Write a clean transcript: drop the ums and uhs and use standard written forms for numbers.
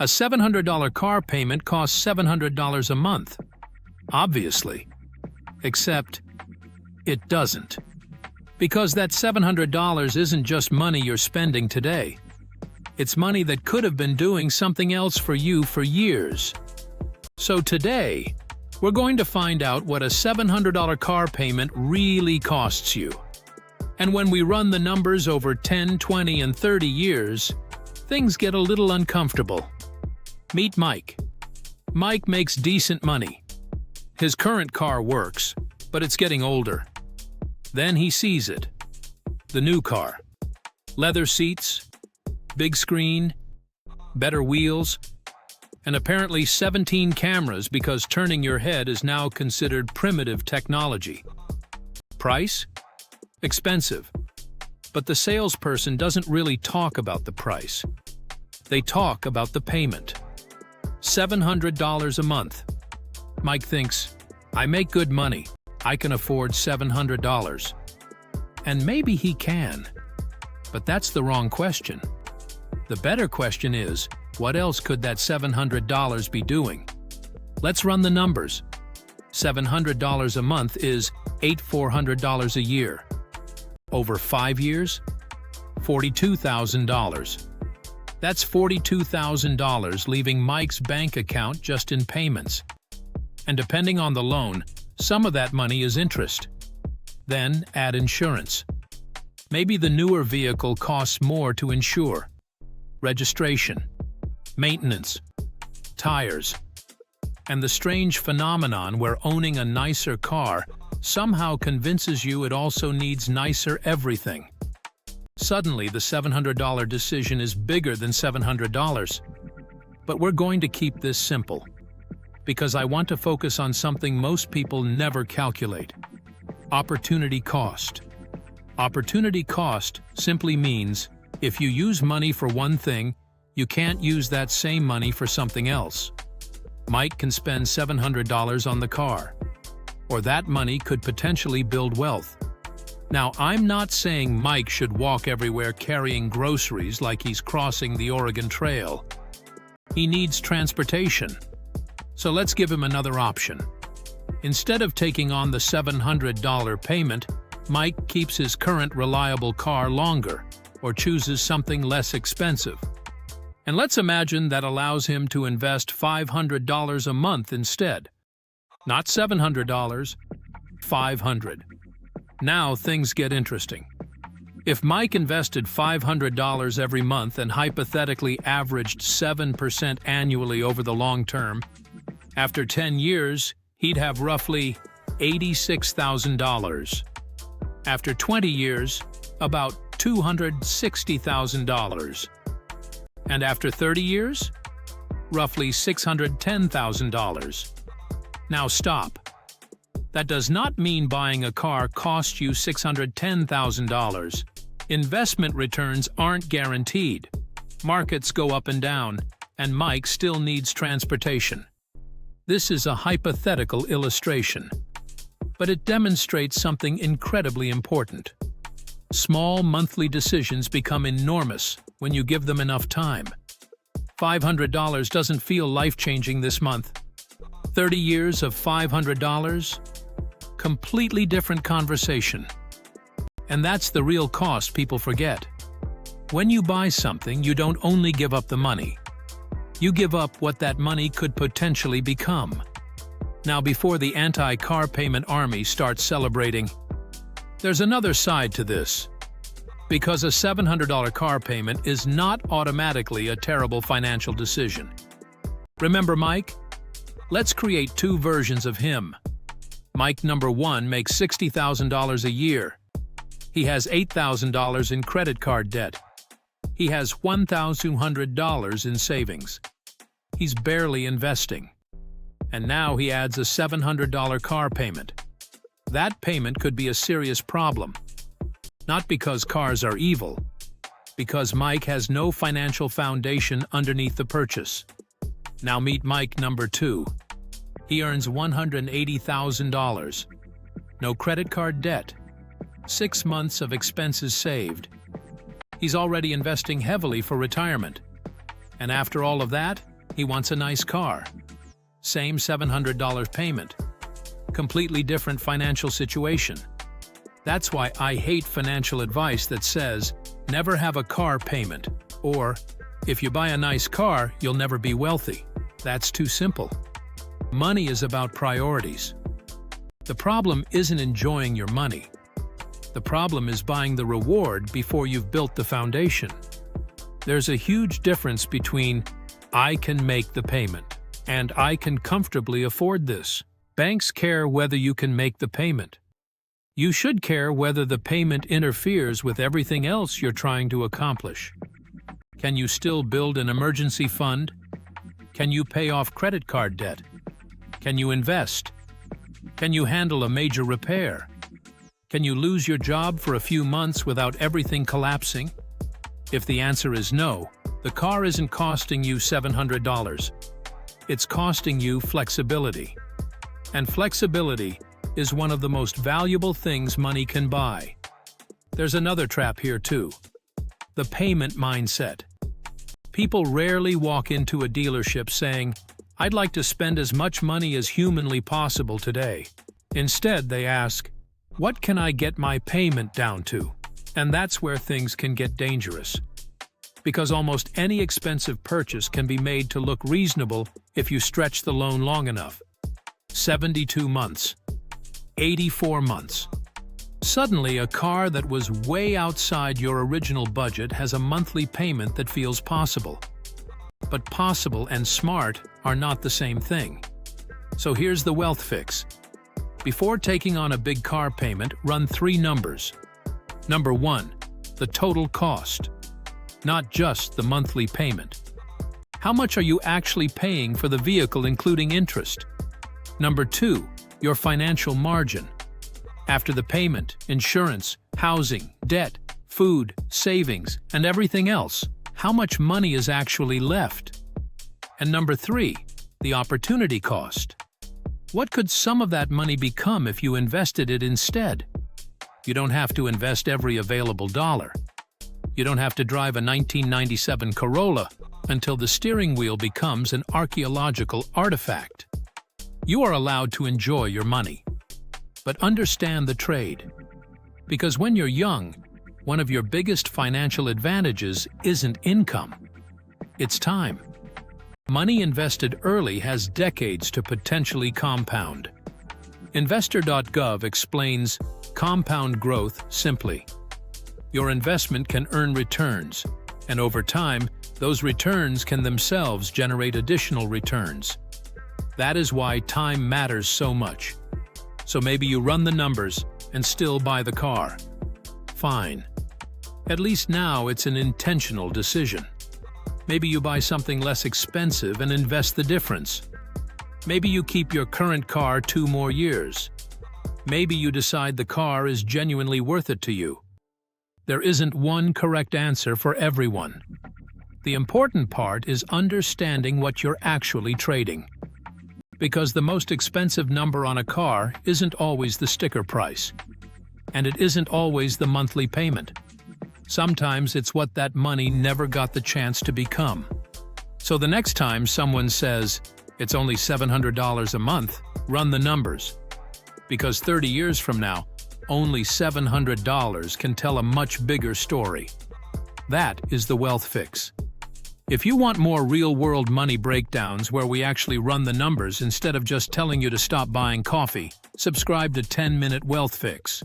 A $700 car payment costs $700 a month. Obviously. Except it doesn't. Because that $700 isn't just money you're spending today. It's money that could have been doing something else for you for years. So today, we're going to find out what a $700 car payment really costs you. And when we run the numbers over 10, 20, and 30 years, things get a little uncomfortable. Meet Mike. Mike makes decent money. His current car works, but it's getting older. Then he sees it. The new car. Leather seats, big screen, better wheels, and apparently 17 cameras because turning your head is now considered primitive technology. Price? Expensive. But the salesperson doesn't really talk about the price. They talk about the payment. $700 a month. Mike thinks, I make good money. I can afford $700. And maybe he can. But that's the wrong question. The better question is, what else could that $700 be doing? Let's run the numbers. $700 a month is $8,400 a year. Over 5 years? $42,000. That's $42,000 leaving Mike's bank account just in payments. And depending on the loan, some of that money is interest. Then add insurance. Maybe the newer vehicle costs more to insure. Registration, maintenance, tires, and the strange phenomenon where owning a nicer car somehow convinces you it also needs nicer everything. Suddenly, the $700 decision is bigger than $700. But we're going to keep this simple, because I want to focus on something most people never calculate: opportunity cost. Opportunity cost simply means if you use money for one thing, you can't use that same money for something else. Mike can spend $700 on the car, or that money could potentially build wealth. Now, I'm not saying Mike should walk everywhere carrying groceries like he's crossing the Oregon Trail. He needs transportation. So let's give him another option. Instead of taking on the $700 payment, Mike keeps his current reliable car longer, or chooses something less expensive. And let's imagine that allows him to invest $500 a month instead. Not $700, $500. Now things get interesting. If Mike invested $500 every month and hypothetically averaged 7% annually over the long term, after 10 years, he'd have roughly $86,000. After 20 years, about $260,000. And after 30 years, roughly $610,000. Now stop. That does not mean buying a car cost you $610,000. Investment returns aren't guaranteed. Markets go up and down, and Mike still needs transportation. This is a hypothetical illustration, but it demonstrates something incredibly important. Small monthly decisions become enormous when you give them enough time. $500 doesn't feel life-changing this month. 30 years of $500? Completely different conversation. And that's the real cost people forget. When you buy something, you don't only give up the money. You give up what that money could potentially become. Now, before the anti-car payment army starts celebrating, there's another side to this. Because a $700 car payment is not automatically a terrible financial decision. Remember Mike? Let's create two versions of him. Mike number 1 makes $60,000 a year. He has $8,000 in credit card debt. He has $1,200 in savings. He's barely investing. And now he adds a $700 car payment. That payment could be a serious problem. Not because cars are evil, because Mike has no financial foundation underneath the purchase. Now meet Mike number 2. He earns $180,000. No credit card debt. 6 months of expenses saved. He's already investing heavily for retirement. And after all of that, he wants a nice car. Same $700 payment. Completely different financial situation. That's why I hate financial advice that says, never have a car payment, or, if you buy a nice car, you'll never be wealthy. That's too simple. Money is about priorities. The problem isn't enjoying your money. The problem is buying the reward before you've built the foundation. There's a huge difference between I can make the payment and I can comfortably afford this. Banks care whether you can make the payment. You should care whether the payment interferes with everything else you're trying to accomplish. Can you still build an emergency fund? Can you pay off credit card debt? Can you invest? Can you handle a major repair? Can you lose your job for a few months without everything collapsing? If the answer is no, the car isn't costing you $700. It's costing you flexibility. And flexibility is one of the most valuable things money can buy. There's another trap here too. The payment mindset. People rarely walk into a dealership saying, "I'd like to spend as much money as humanly possible today." Instead, they ask, "What can I get my payment down to?" And that's where things can get dangerous. Because almost any expensive purchase can be made to look reasonable if you stretch the loan long enough. 72 months. 84 months. Suddenly, a car that was way outside your original budget has a monthly payment that feels possible. But possible and smart are not the same thing. So here's the wealth fix. Before taking on a big car payment, run 3 numbers. Number 1, the total cost. Not just the monthly payment. How much are you actually paying for the vehicle including interest? Number 2, your financial margin. After the payment, insurance, housing, debt, food, savings, and everything else, how much money is actually left? And number 3, the opportunity cost. What could some of that money become if you invested it instead? You don't have to invest every available dollar. You don't have to drive a 1997 Corolla until the steering wheel becomes an archaeological artifact. You are allowed to enjoy your money. But understand the trade. Because when you're young, one of your biggest financial advantages isn't income. It's time. Money invested early has decades to potentially compound. Investor.gov explains compound growth simply. Your investment can earn returns, and over time, those returns can themselves generate additional returns. That is why time matters so much. So maybe you run the numbers and still buy the car. Fine. At least now it's an intentional decision. Maybe you buy something less expensive and invest the difference. Maybe you keep your current car 2 more years. Maybe you decide the car is genuinely worth it to you. There isn't one correct answer for everyone. The important part is understanding what you're actually trading. Because the most expensive number on a car isn't always the sticker price. And it isn't always the monthly payment. Sometimes it's what that money never got the chance to become. So the next time someone says, "It's only $700 a month," run the numbers. Because 30 years from now, only $700 can tell a much bigger story. That is the wealth fix. If you want more real-world money breakdowns where we actually run the numbers instead of just telling you to stop buying coffee, subscribe to 10-Minute Wealth Fix.